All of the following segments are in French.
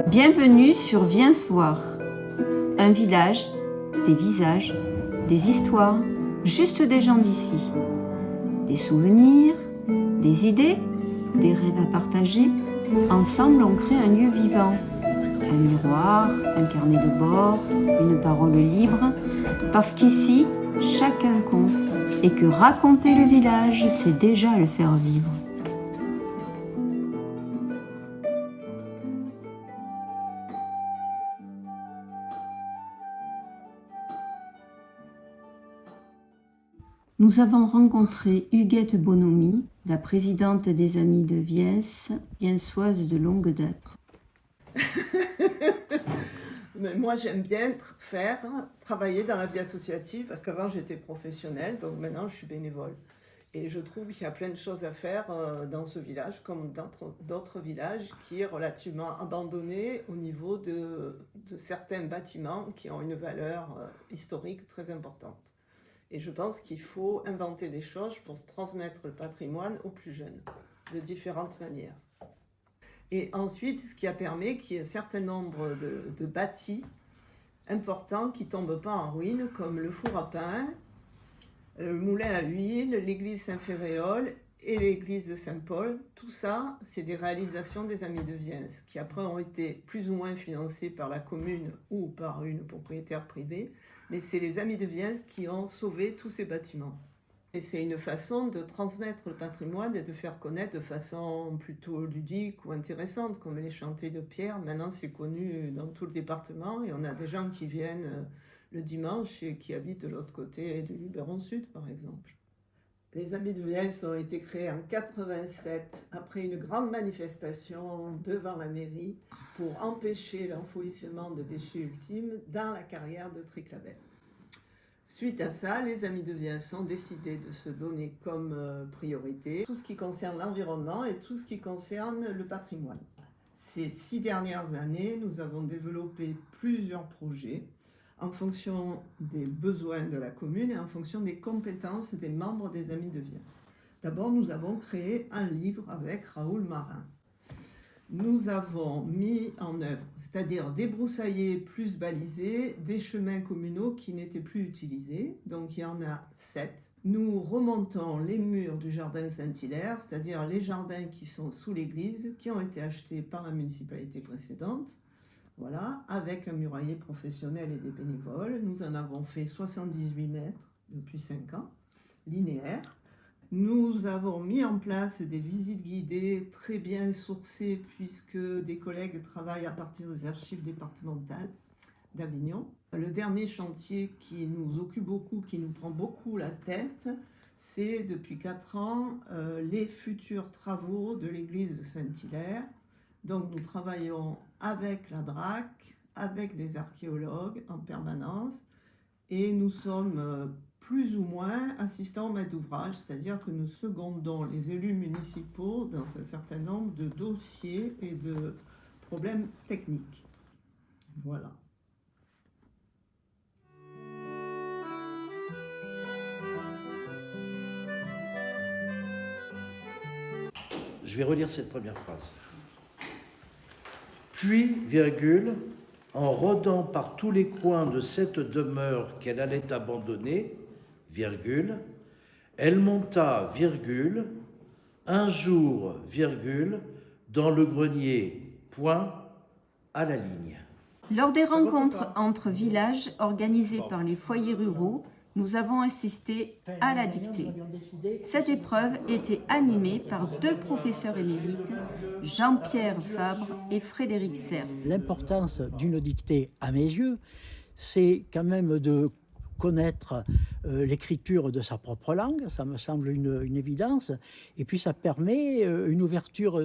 Bienvenue sur Viens voir, un village, des visages, des histoires, juste des gens d'ici. Des souvenirs, des idées, des rêves à partager. Ensemble, on crée un lieu vivant. Un miroir, un carnet de bord, une parole libre. Parce qu'ici, chacun compte et que raconter le village, c'est déjà le faire vivre. Nous avons rencontré Huguette Bonomi, la présidente des Amis de Viens, viensoise de longue date. Mais moi, j'aime bien travailler dans la vie associative parce qu'avant, j'étais professionnelle, donc maintenant, je suis bénévole. Et je trouve qu'il y a plein de choses à faire dans ce village, comme dans d'autres villages, qui est relativement abandonné au niveau de certains bâtiments qui ont une valeur historique très importante. Et je pense qu'il faut inventer des choses pour transmettre le patrimoine aux plus jeunes, de différentes manières. Et ensuite, ce qui a permis qu'il y ait un certain nombre de bâtis importants qui ne tombent pas en ruine, comme le four à pain, le moulin à huile, l'église Saint-Féréol et l'église de Saint-Paul. Tout ça, c'est des réalisations des Amis de Viens, qui après ont été plus ou moins financées par la commune ou par une propriétaire privée. Mais c'est les Amis de Viens qui ont sauvé tous ces bâtiments. Et c'est une façon de transmettre le patrimoine et de faire connaître de façon plutôt ludique ou intéressante, comme les chantiers de pierre. Maintenant, c'est connu dans tout le département et on a des gens qui viennent le dimanche et qui habitent de l'autre côté du Luberon Sud, par exemple. Les Amis de Viens ont été créés en 87 après une grande manifestation devant la mairie pour empêcher l'enfouissement de déchets ultimes dans la carrière de Triclabel. Suite à ça, les Amis de Viens ont décidé de se donner comme priorité tout ce qui concerne l'environnement et tout ce qui concerne le patrimoine. Ces 6 dernières années, nous avons développé plusieurs projets en fonction des besoins de la commune et en fonction des compétences des membres des Amis de Viens. D'abord, nous avons créé un livre avec Raoul Marin. Nous avons mis en œuvre, c'est-à-dire débroussailler plus balisé, des chemins communaux qui n'étaient plus utilisés, donc il y en a 7. Nous remontons les murs du jardin Saint-Hilaire, c'est-à-dire les jardins qui sont sous l'église, qui ont été achetés par la municipalité précédente. Voilà, avec un murailler professionnel et des bénévoles. Nous en avons fait 78 mètres depuis 5 ans, linéaires. Nous avons mis en place des visites guidées très bien sourcées puisque des collègues travaillent à partir des archives départementales d'Avignon. Le dernier chantier qui nous occupe beaucoup, qui nous prend beaucoup la tête, c'est depuis 4 ans les futurs travaux de l'église de Saint-Hilaire. Donc nous travaillons avec la DRAC, avec des archéologues en permanence et nous sommes plus ou moins assistants au maître d'ouvrage, c'est-à-dire que nous secondons les élus municipaux dans un certain nombre de dossiers et de problèmes techniques. Voilà. Je vais relire cette première phrase. Puis, virgule, en rôdant par tous les coins de cette demeure qu'elle allait abandonner, virgule, elle monta, virgule, un jour, virgule, dans le grenier, point, à la ligne. Lors des rencontres entre villages organisées par les foyers ruraux, nous avons assisté à la dictée. Cette épreuve était animée par 2 professeurs émérites, Jean-Pierre Fabre et Frédéric Cerf. L'importance d'une dictée, à mes yeux, c'est quand même de connaître l'écriture de sa propre langue, ça me semble une évidence, et puis ça permet une ouverture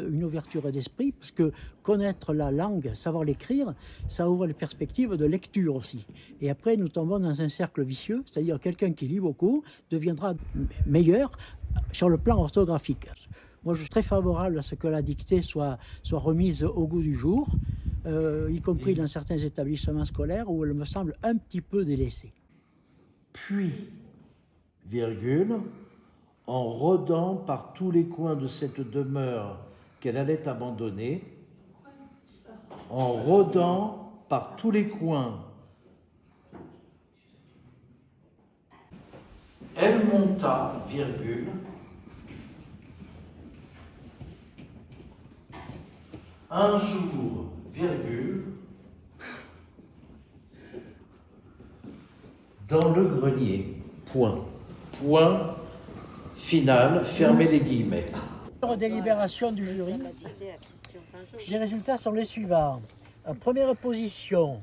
d'esprit, parce que connaître la langue, savoir l'écrire, ça ouvre les perspectives de lecture aussi. Et après, nous tombons dans un cercle vicieux, c'est-à-dire quelqu'un qui lit beaucoup deviendra meilleur sur le plan orthographique. Moi, je suis très favorable à ce que la dictée soit remise au goût du jour, y compris dans certains établissements scolaires où elle me semble un petit peu délaissée. Puis, virgule, en rôdant par tous les coins de cette demeure qu'elle allait abandonner, en rôdant par tous les coins, elle monta, virgule, un jour, virgule, dans le grenier, point. Point final, fermez les guillemets. Délibération du jury. Les résultats sont les suivants. En première position,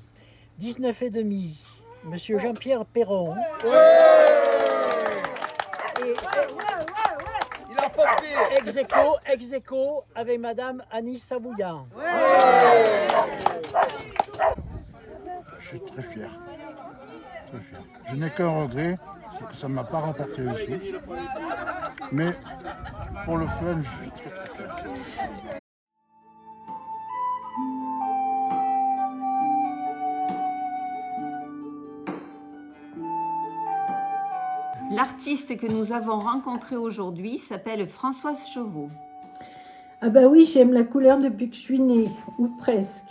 19,5, Monsieur Jean-Pierre Perron. Et ex aequo avec Madame Annie Savouillan. Je suis très fier. Très fier. Je n'ai qu'un regret, c'est que ça ne m'a pas rapporté aussi. Mais pour le fun, je suis très très fier. L'artiste que nous avons rencontré aujourd'hui s'appelle Françoise Chauveau. Ah bah oui, j'aime la couleur depuis que je suis née, ou presque.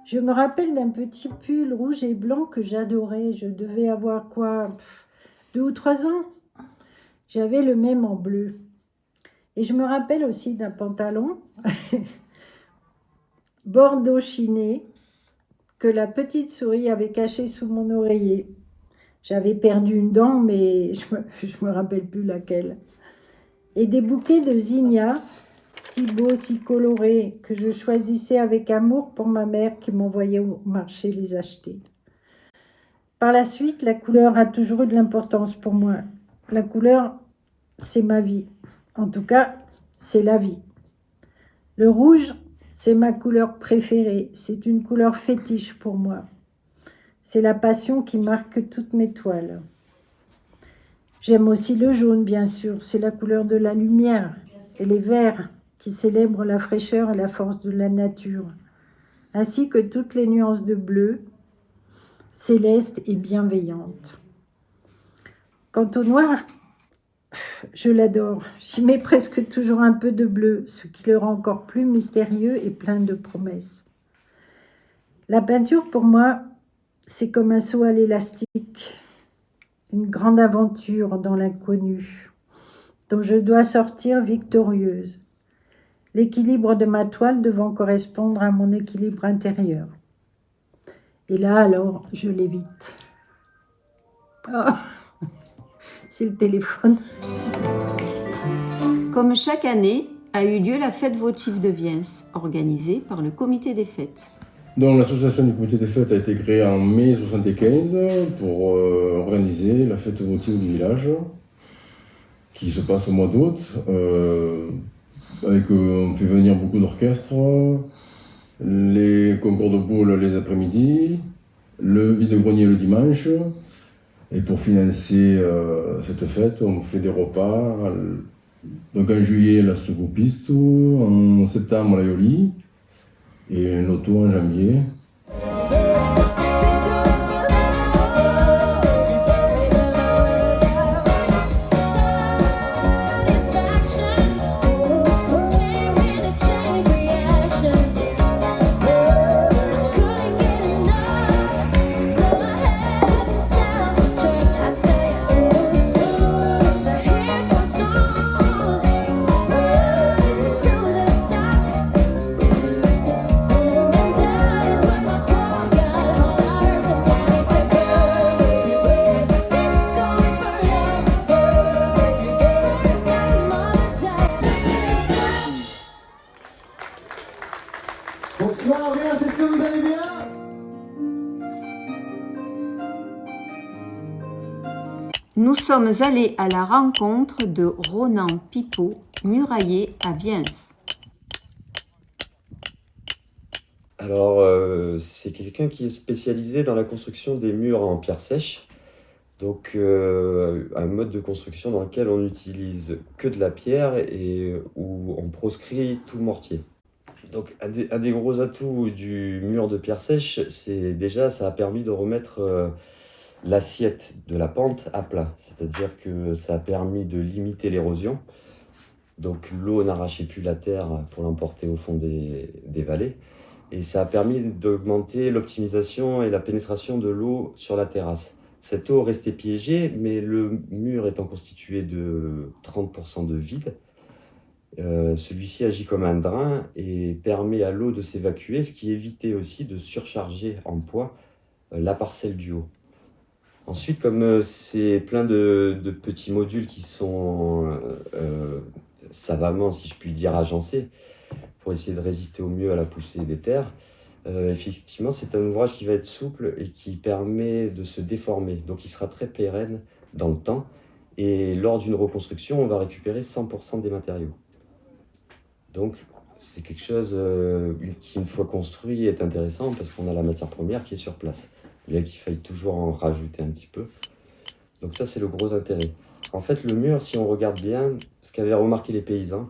Je me rappelle d'un petit pull rouge et blanc que j'adorais. Je devais avoir quoi, 2 ou 3 ans. J'avais le même en bleu. Et je me rappelle aussi d'un pantalon bordeaux chiné que la petite souris avait caché sous mon oreiller. J'avais perdu une dent, mais je me rappelle plus laquelle. Et des bouquets de zinnias, si beaux, si colorés, que je choisissais avec amour pour ma mère qui m'envoyait au marché les acheter. Par la suite, la couleur a toujours eu de l'importance pour moi. La couleur, c'est ma vie. En tout cas, c'est la vie. Le rouge, c'est ma couleur préférée. C'est une couleur fétiche pour moi. C'est la passion qui marque toutes mes toiles. J'aime aussi le jaune, bien sûr. C'est la couleur de la lumière. Et les verts, qui célèbrent la fraîcheur et la force de la nature. Ainsi que toutes les nuances de bleu, céleste et bienveillante. Quant au noir, je l'adore. J'y mets presque toujours un peu de bleu, ce qui le rend encore plus mystérieux et plein de promesses. La peinture, pour moi, c'est comme un saut à l'élastique, une grande aventure dans l'inconnu, dont je dois sortir victorieuse. L'équilibre de ma toile devant correspondre à mon équilibre intérieur. Et là, alors, je l'évite. Oh, c'est le téléphone. Comme chaque année, a eu lieu la fête votive de Viens, organisée par le comité des fêtes. Donc l'association du comité des fêtes a été créée en mai 1975 pour organiser la fête votive du village qui se passe au mois d'août. On fait venir beaucoup d'orchestres, les concours de boules les après-midi, le vide-grenier le dimanche. Et pour financer cette fête, on fait des repas. Donc en juillet, la soucoupiste, en septembre, la yoli. Et un auto en janvier. Bonsoir, bien, est-ce que vous allez bien? Nous sommes allés à la rencontre de Ronan Pipot, murailler à Viens. Alors, c'est quelqu'un qui est spécialisé dans la construction des murs en pierre sèche. Donc un mode de construction dans lequel on n'utilise que de la pierre et où on proscrit tout le mortier. Donc un des gros atouts du mur de pierre sèche, c'est déjà ça a permis de remettre l'assiette de la pente à plat. C'est-à-dire que ça a permis de limiter l'érosion. Donc l'eau n'arrachait plus la terre pour l'emporter au fond des vallées. Et ça a permis d'augmenter l'optimisation et la pénétration de l'eau sur la terrasse. Cette eau restait piégée, mais le mur étant constitué de 30% de vide, celui-ci agit comme un drain et permet à l'eau de s'évacuer, ce qui évitait aussi de surcharger en poids la parcelle du haut. Ensuite, comme c'est plein de petits modules qui sont savamment, si je puis dire, agencés, pour essayer de résister au mieux à la poussée des terres, effectivement, c'est un ouvrage qui va être souple et qui permet de se déformer. Donc, il sera très pérenne dans le temps. Et lors d'une reconstruction, on va récupérer 100% des matériaux. Donc, c'est quelque chose qui, une fois construit, est intéressant parce qu'on a la matière première qui est sur place. Bien qu'il faille toujours en rajouter un petit peu. Donc ça, c'est le gros intérêt. En fait, le mur, si on regarde bien, ce qu'avaient remarqué les paysans,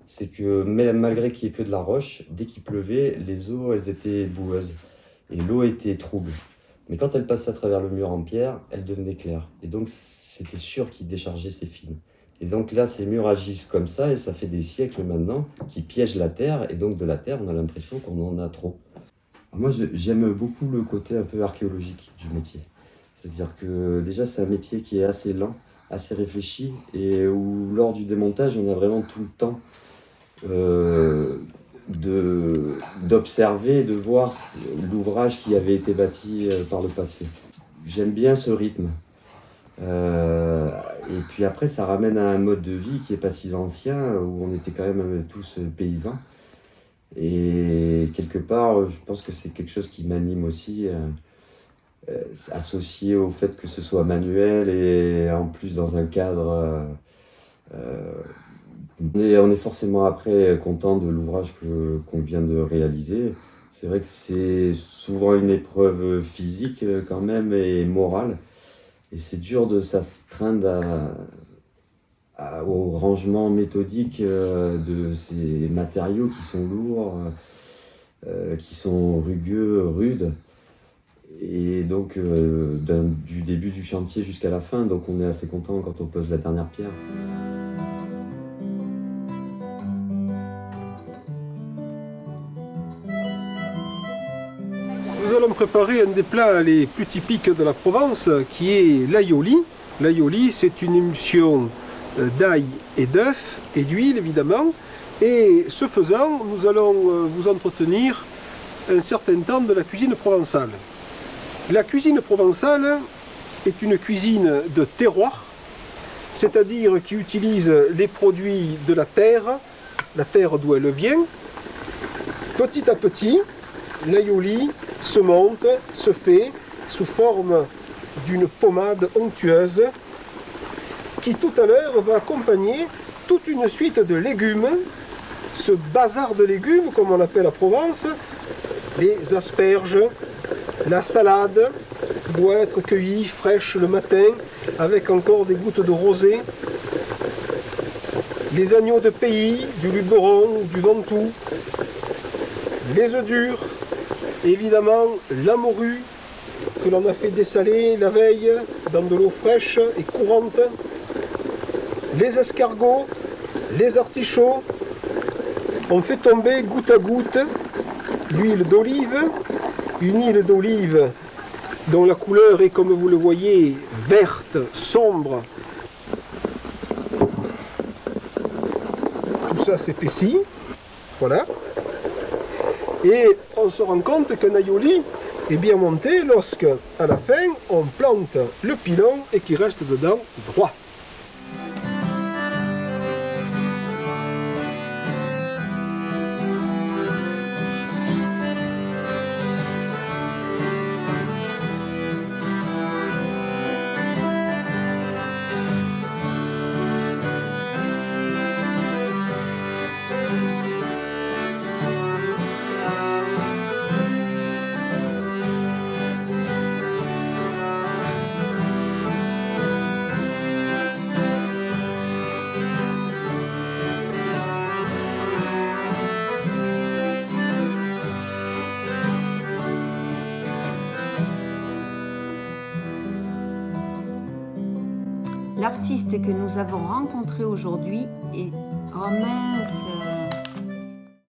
c'est que malgré qu'il n'y ait que de la roche, dès qu'il pleuvait, les eaux, elles étaient boueuses. Et l'eau était trouble. Mais quand elle passait à travers le mur en pierre, elle devenait claire. Et donc, c'était sûr qu'il déchargeait ses films. Et donc là, ces murs agissent comme ça, et ça fait des siècles maintenant, qui piègent la terre. Et donc, de la terre, on a l'impression qu'on en a trop. Moi, j'aime beaucoup le côté un peu archéologique du métier. C'est-à-dire que déjà, c'est un métier qui est assez lent, assez réfléchi, et où lors du démontage, on a vraiment tout le temps d'observer, de voir l'ouvrage qui avait été bâti par le passé. J'aime bien ce rythme. Et puis après, ça ramène à un mode de vie qui n'est pas si ancien, où on était quand même tous paysans. Et quelque part, je pense que c'est quelque chose qui m'anime aussi, associé au fait que ce soit manuel et en plus dans un cadre. Et on est forcément après content de l'ouvrage qu'on vient de réaliser. C'est vrai que c'est souvent une épreuve physique quand même et morale. Et c'est dur de s'astreindre au rangement méthodique de ces matériaux qui sont lourds, qui sont rugueux, rudes. Et donc du début du chantier jusqu'à la fin, donc on est assez content quand on pose la dernière pierre. Nous allons préparer un des plats les plus typiques de la Provence, qui est l'aioli. L'aioli, c'est une émulsion d'ail et d'œuf et d'huile évidemment. Et ce faisant, nous allons vous entretenir un certain temps de la cuisine provençale. La cuisine provençale est une cuisine de terroir, c'est-à-dire qui utilise les produits de la terre d'où elle vient. Petit à petit, l'aioli se monte, se fait sous forme d'une pommade onctueuse qui tout à l'heure va accompagner toute une suite de légumes, ce bazar de légumes comme on l'appelle à Provence, les asperges, la salade qui doit être cueillie fraîche le matin avec encore des gouttes de rosée, les agneaux de pays, du luberon, du ventoux, les œufs durs, évidemment la morue que l'on a fait dessaler la veille dans de l'eau fraîche et courante, les escargots, les artichauts. On fait tomber goutte à goutte l'huile d'olive, une huile d'olive dont la couleur est, comme vous le voyez, verte, sombre. Tout ça s'épaissit, voilà. Et on se rend compte qu'un aioli est bien monté lorsque, à la fin, on plante le pilon et qu'il reste dedans droit. l'artiste que nous avons rencontré aujourd'hui est... Oh mince